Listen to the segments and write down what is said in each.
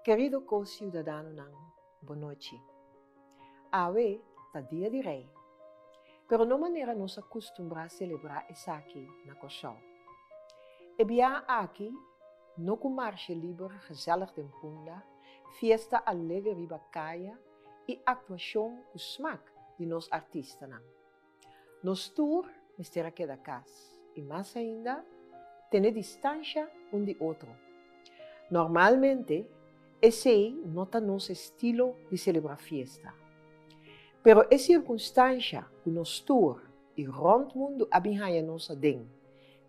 Querido co-ciudadano ng boa noite. Awe, tá dia de rei. Pero não maneira nos acostumbrar a celebrar essa aqui na Cochão. E bia aqui, no com marcha livre, gezellig de punda, fiesta alegre riba caia e atuação com smaak de nos artistas. Nos tour, mistera que da casa. E mais ainda, ter distância um de outro. Normalmente, esse não está nosso estilo de celebrar fiesta. Pero é circunstância que nos tour e rond mundo abinhaya nossa den,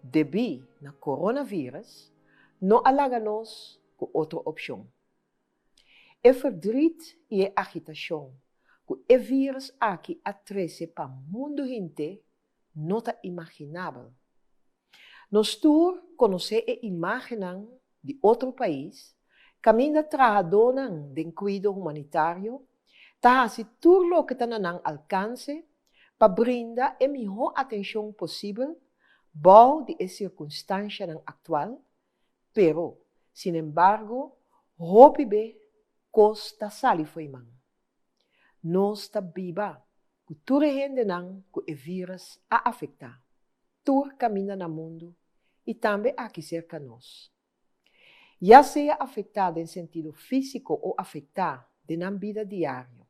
debi na coronavírus, não alaga nos com outra opção. É verdriet e é agitação que o vírus aqui atrese para o mundo gente não está imaginável. Nos tour conhecer e imaginar de outro país, caminha trajadona de cuidado humanitário, tá se tudo que está no alcance para brindar a melhor atenção possível, bom de circunstância atual, pero, sin embargo, roupa bem, costa sali foi man. Nós está viva, que tudo gente não que o vírus a afetar, tudo caminha no mundo e também aqui cerca nós. Já seja afetado em sentido físico ou afetado na vida diária.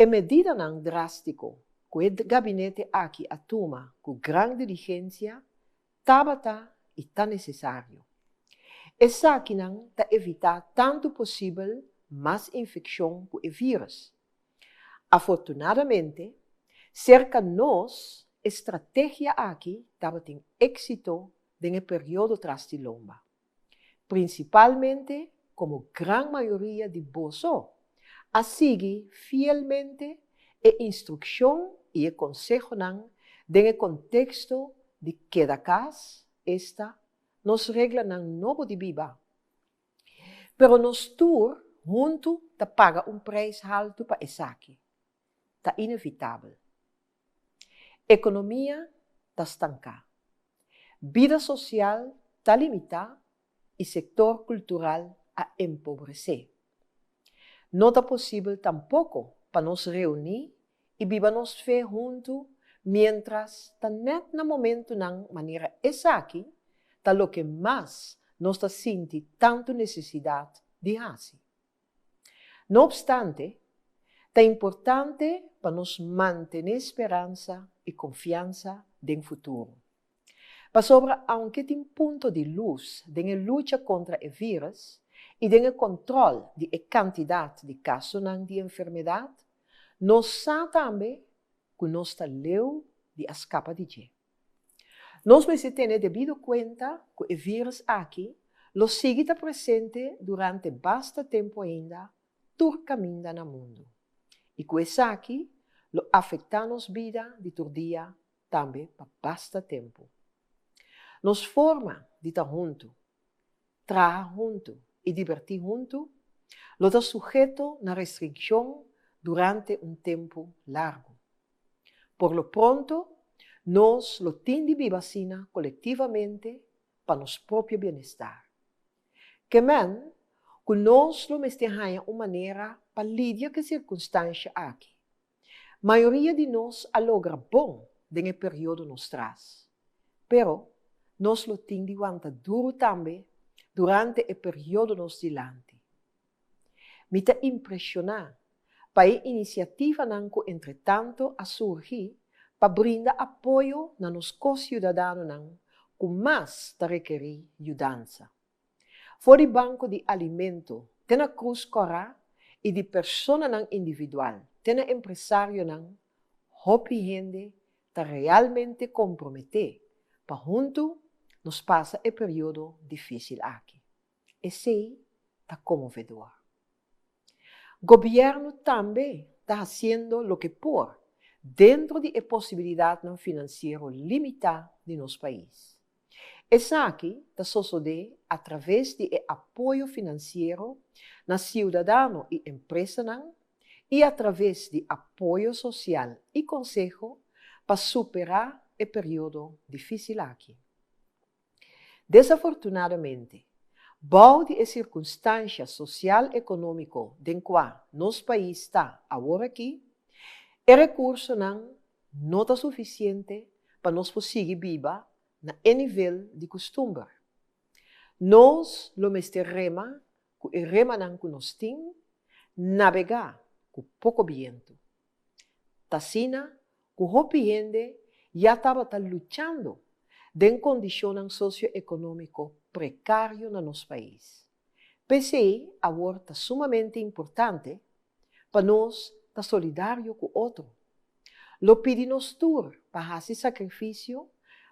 A medida não drástico que o gabinete aqui atoma com grande diligência, está e está necessário. Essa aqui não está evitar tanto possível mais infecção com o vírus. Afortunadamente, cerca nós, estratégia aqui estava tem êxito no período tras de lomba. Principalmente, como gran maioria de bolso, a seguir fielmente a instrução e o consejo no contexto de cada casa esta nos regla novo de viva. Pero nos tour, junto, te paga preço alto para essa aqui. Está inevitável. Economia está estancada. Vida social está limitada. E sector cultural a empobrecer. Não é possível tampouco para nos reunir e vivermos fé junto, mientras está net no momento na maneira essa aqui, está o que mais nós está sentindo tanto necessidade de fazer. Não obstante, é importante para nos manter esperança e confiança no futuro. Para sobre, aunque tem ponto de luz na luta contra o vírus e no controle da quantidade de casos de enfermidade, nós sabemos também que nós estamos leu de escapa de jeito. Nós precisamos ter devido conta que o vírus aqui lo sigue presente durante bastante tempo ainda, todo caminho no mundo. E que isso aqui lo afeta nossa vida de todo dia também por bastante tempo. Nos forma de estar junto, trabalhar junto e divertir junto, lo está sujeito na restrição durante tempo largo. Por lo pronto, nós lo temos de vivacina coletivamente para nosso próprio bem-estar. Que nós lo mestejamos uma maneira para lidar com a circunstância aqui. A maioria de nós alogra bom no período nos traz, pero nós lo temos de aguentar duro também durante o período nos dilante. Me está impressionado para a iniciativa que, entretanto, a surgir para brindar apoio a nos co-ciudadanos que mais requerir ajuda. Fora do banco de alimento, tem a Cruz Corá e de pessoa individual, tem a empresário hope gente está realmente comprometer para junto nos passa o período difícil aqui. Esse está comovedor. O governo também está fazendo o que pode dentro da possibilidade financeira limitada de nosso país. Essa aqui está sucedendo através do apoio financeiro na cidadão e empresa e através de apoio social e conselho para superar o período difícil aqui. Desafortunadamente, Bom de circunstância social e econômico em qual nosso país está agora aqui, o recurso não está suficiente para nós conseguir viver na nível de costume. Nós, lo meste rema, que o rema que nós temos, navegar com pouco vento. Tassina, que o gente já estava lutando em condição socioeconômico precário no nosso país. PCI agora está sumamente importante para nós estar solidário com o outro. Lo pedimos tur para esse sacrifício,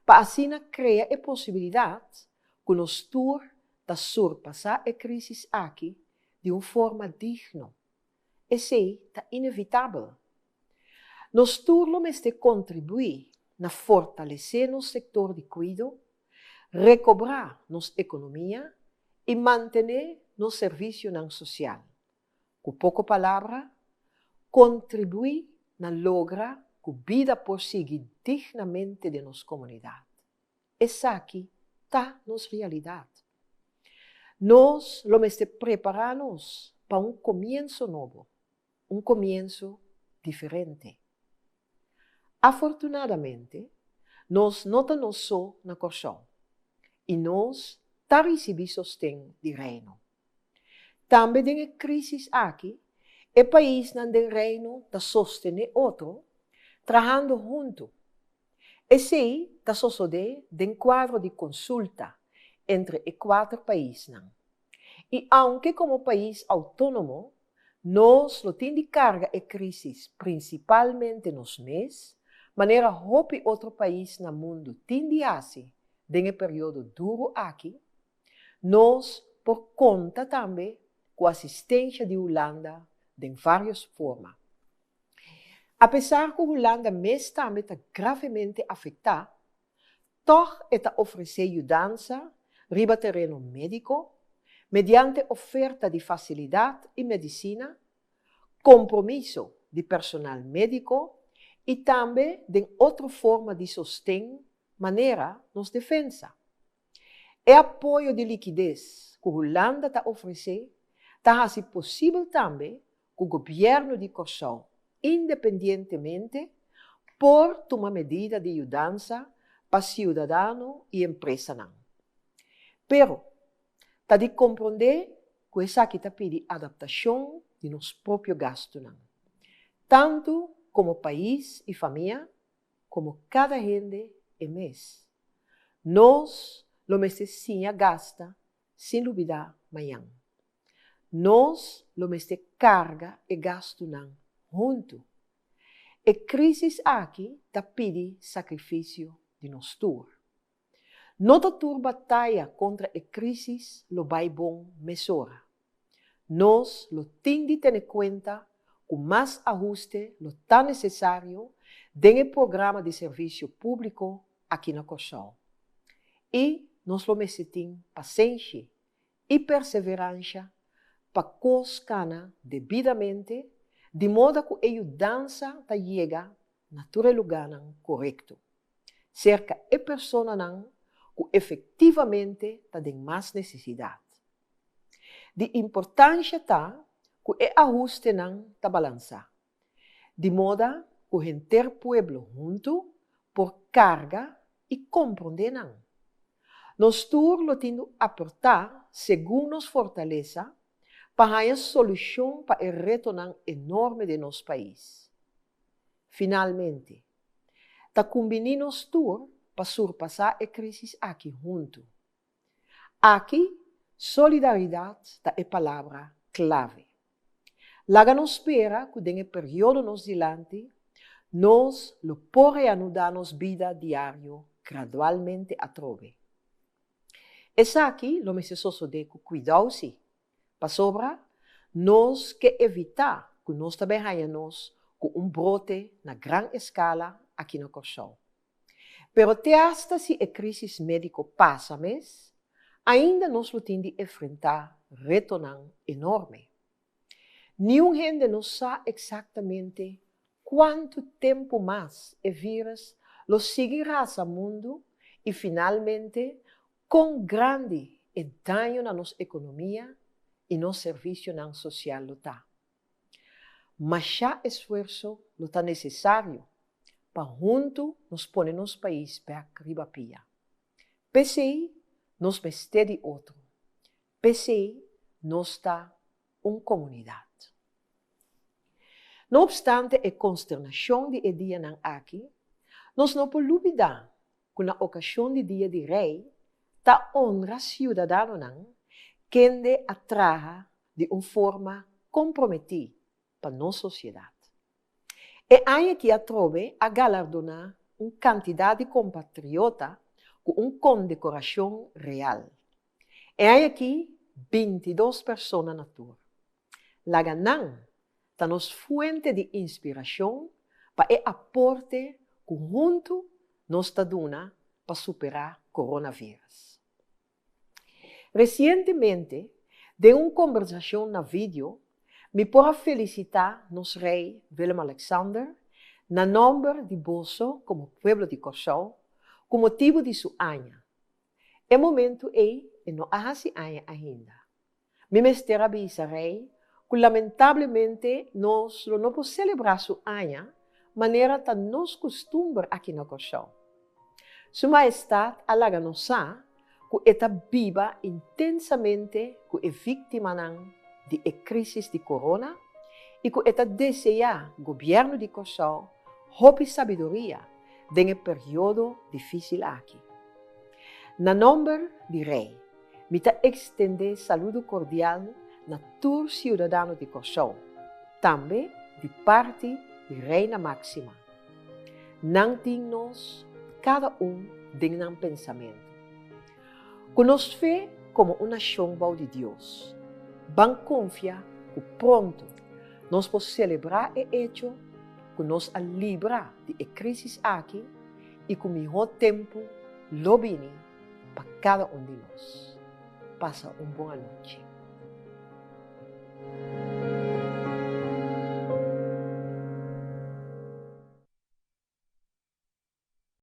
para assim criar a possibilidade que nós tur de surpassar a crise aqui de uma forma digna. Esse é inevitável. Nós tur lo meste contribuir na fortalecer nosso setor de cuidado, recobrar nossa economia e manter nosso serviço social. Com pouca palavra, contribuir na logra que a vida prosseguir dignamente de nossa comunidade. Essa aqui está nossa realidade. Nós lo meste preparar-nos para um começo novo, um começo diferente. Afortunadamente, nós não estamos só na corção e nós está recebendo sustento do reino. Também tem a crise aqui, o país não tem reino está sostener outro, trabalhando junto. Esse está sucedendo em quadro de consulta entre os 4 países. E aunque como país autônomo, nós lo temos de carga a crise principalmente nos meses, maneira que outro país no mundo tem de fazer em período duro aqui, nós, por conta também, com a assistência de Holanda, de várias formas. Apesar que a Holanda mesmo também está gravemente afetada, toch está oferecendo ajuda riba terreno médico, mediante oferta de facilidade e medicina, compromisso de personal médico e também de outra forma de sustento, maneira nos defesa. E apoio de liquidez que a Holanda está oferecendo, está assim possível também que o governo de Corsão, independentemente, por tomar medida de ajuda para cidadão e empresa. Pero, está de compreender que essa aqui está pedindo adaptação de nosso próprio gasto. Tanto como país e família, como cada gente e mês. Nós, lo meste sim gasta, sem duvidar, amanhã. Nós, lo meste carga e gasto junto. E crise aqui está pedindo sacrifício de nós tur. Nota tur batalha contra a crise lo vai bom mesura. Nós lo tem de ter em conta com mais ajuste lo tão necessário dentro do programa de serviço público aqui na Corsão. E nós lo necessitamos paciência e perseverança para coscana devidamente, de modo que a ajudança chega naquele lugar correto. Cerca a pessoa que efetivamente tem mais necessidade. De importância está que o ajuste está balançado, de modo que o inteiro pueblo junto por carga e compreender. Nós todos lo temos de apertar segundo nos fortaleza para a solução para o reto enorme de nosso país. Finalmente, está combinando nós todos para surpassar a crise aqui junto. Aqui, solidariedade é a palavra clave. Laga nos espera que nesse período nos dilante, nós lo podemos ajudar nos vida diária gradualmente a trove. Essa aqui, lo me se sucede com cuidado-se. Para sobra, nós que evitar que nós também tenhamos com brote na grande escala aqui na Corsão. Pero até hasta se a crise médica passa mês, ainda nós lo temos de enfrentar reto enorme. Nenhum gente não sabe exatamente quanto tempo mais o vírus lo seguirá ao mundo e finalmente quão grande e daño na nossa economia e no serviço não social lutar. Mas já esforço lutar necessário para junto nos pôr nos país para arriba pia. PCI nos meste de outro. PCI nos está comunidade. No obstante a consternação de dia não aqui, nós não podemos olvidar que na ocasião de dia de rei, ta honra cidadão não, quem de atraja de uma forma comprometida para nossa sociedade. E aí que atrove a galardonar uma quantidade de compatriota com uma condecoração real. E aí aqui 22 pessoas na tour. La ganan está nos fuente de inspiração para o aporte que junto nos está dando para superar o coronavírus. Recentemente, de uma conversação na vídeo, me pôde felicitar nos rei Willem Alexander na nome de Bozo como pueblo de Corsão, com motivo de sua anha. É momento e não há se anha ainda. Me mestera avisa rei que lamentavelmente nós não podemos celebrar sua anha maneira que nos costumbre aqui na Corsão. Sua Majestade alaga-nos que está viva intensamente que é vítima de crise de corona e que está deseja o governo de Corsão hope sabedoria nesse período difícil aqui. Na nome de rei, me está estender saludo cordial na tour cidadão de Corsão, também de parte de Reina Máxima. Não temos cada tem um pensamento. Que nos vê como uma nação de Deus. Van confiar que pronto nós podemos celebrar o hecho que nos livra de crise aqui e com o melhor tempo lo vini para cada de nós. Passa uma boa noite.